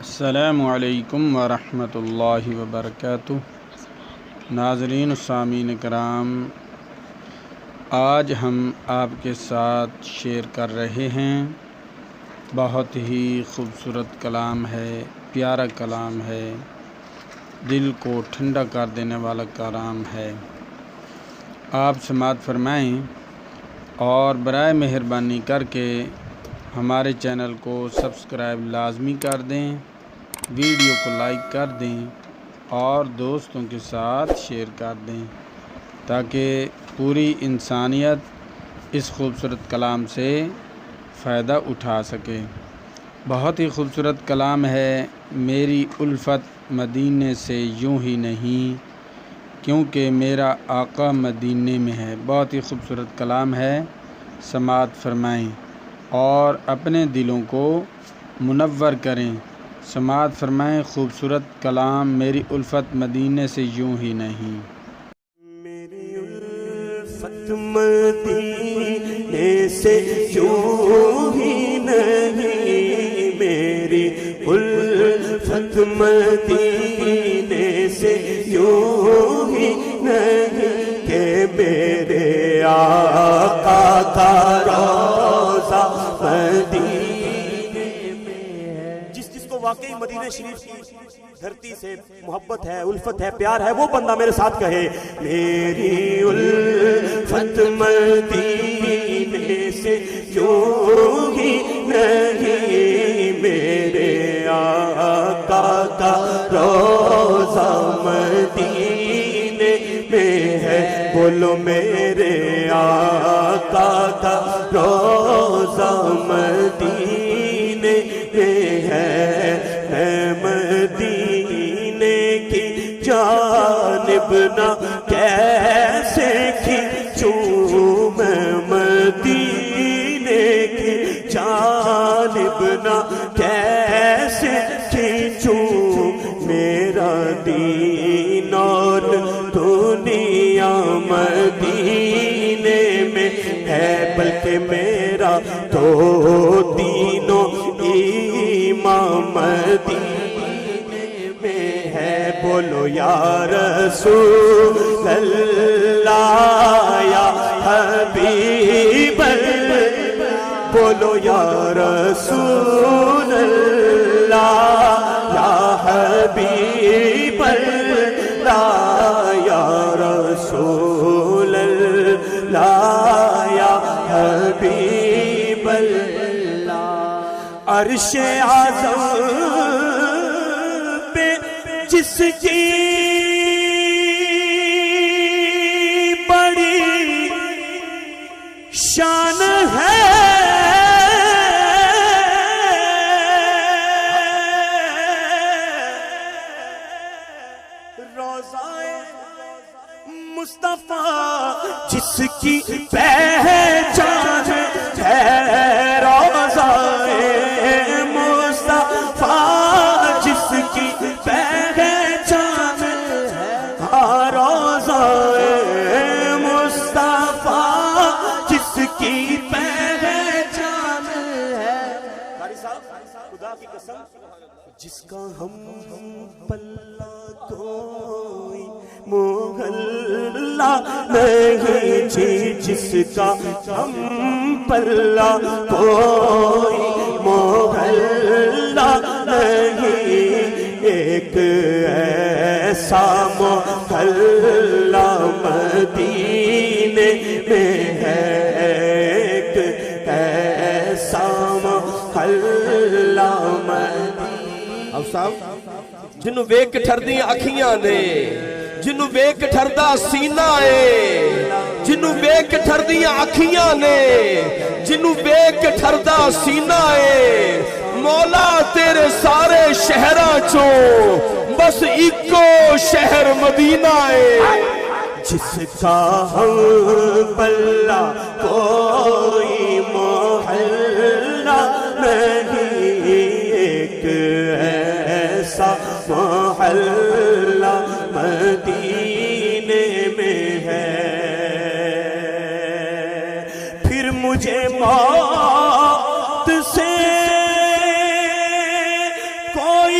السلام علیکم ورحمۃ اللہ وبرکاتہ۔ ناظرین و سامعین کرام، آج ہم آپ کے ساتھ شیئر کر رہے ہیں، بہت ہی خوبصورت کلام ہے، پیارا کلام ہے، دل کو ٹھنڈا کر دینے والا کلام ہے۔ آپ سماعت فرمائیں اور برائے مہربانی کر کے ہمارے چینل کو سبسکرائب لازمی کر دیں، ویڈیو کو لائک کر دیں اور دوستوں کے ساتھ شیئر کر دیں تاکہ پوری انسانیت اس خوبصورت کلام سے فائدہ اٹھا سکے۔ بہت ہی خوبصورت کلام ہے۔ میری الفت مدینے سے یوں ہی نہیں، کیونکہ میرا آقا مدینے میں ہے۔ بہت ہی خوبصورت کلام ہے، سماعت فرمائیں اور اپنے دلوں کو منور کریں۔ سماعت فرمائیں خوبصورت کلام، میری الفت مدینے سے یوں ہی نہیں۔ میری الفت مدینے سے یوں ہی نہیں، میری الفت مدینے سے یوں ہی نہیں کہ میرے آقا کا روضہ مدینے میں ہے۔ جس کو واقعی مدینہ شریف کی دھرتی سے محبت ہے، الفت ہے، پیار ہے، وہ بندہ میرے ساتھ کہے میری الفت مدینے سے یوں ہی نہیں، میرے آقا کا روضہ مدینے میں ہے۔ بولو میرے آقا کا روضہ مدینے میں ہے، مدینے کی جانب نہ کیسے کھینچوں میں، مدینے کی جانب نہ کیسے کھینچوں، میرا دین اور دنیا مدینے میں ہے، بلکہ میرا تو دینوں ایمان مدینے میں ہے۔ بولو یا رسول اللہ یا حبیب اللہ، بولو یا رسول اللہ یا حبیب اللہ، یا رسول اللہ یا حبیب اللہ۔ عرش اعظم پہ جس کی بڑی شان ہے، روضہ مصطفیٰ جس کی پہچان ہے، روضہ مصطفیٰ جس کی پہچان ہے، روضہ مصطفیٰ جس کی پہچان ہے۔ قاری صاحب خدا کی قسم، جس کا ہم پلہ کوئی محلہ نہیں جی، جس کا ہم پلہ کوئی محلہ نہیں، ایک ایسا محلہ مدینے میں ہے، ایک ایسا محلہ مدینے۔ اب صاحب جنوں ویک ٹھردیاں اکھیاں نے، جنوں ویک ٹھردا سینہ ہے، جنوں ویک ٹھردیاں اکھیاں نے، جنوں ویک ٹھردا سینہ ہے، مولا تیرے سارے شہراں چوں بس ایکو شہر مدینہ ہے۔ جس کا ہم پلہ کوئی محلہ نہیں، ایک ایسا محلہ مدینے میں ہے۔ پھر مجھے موت سے کوئی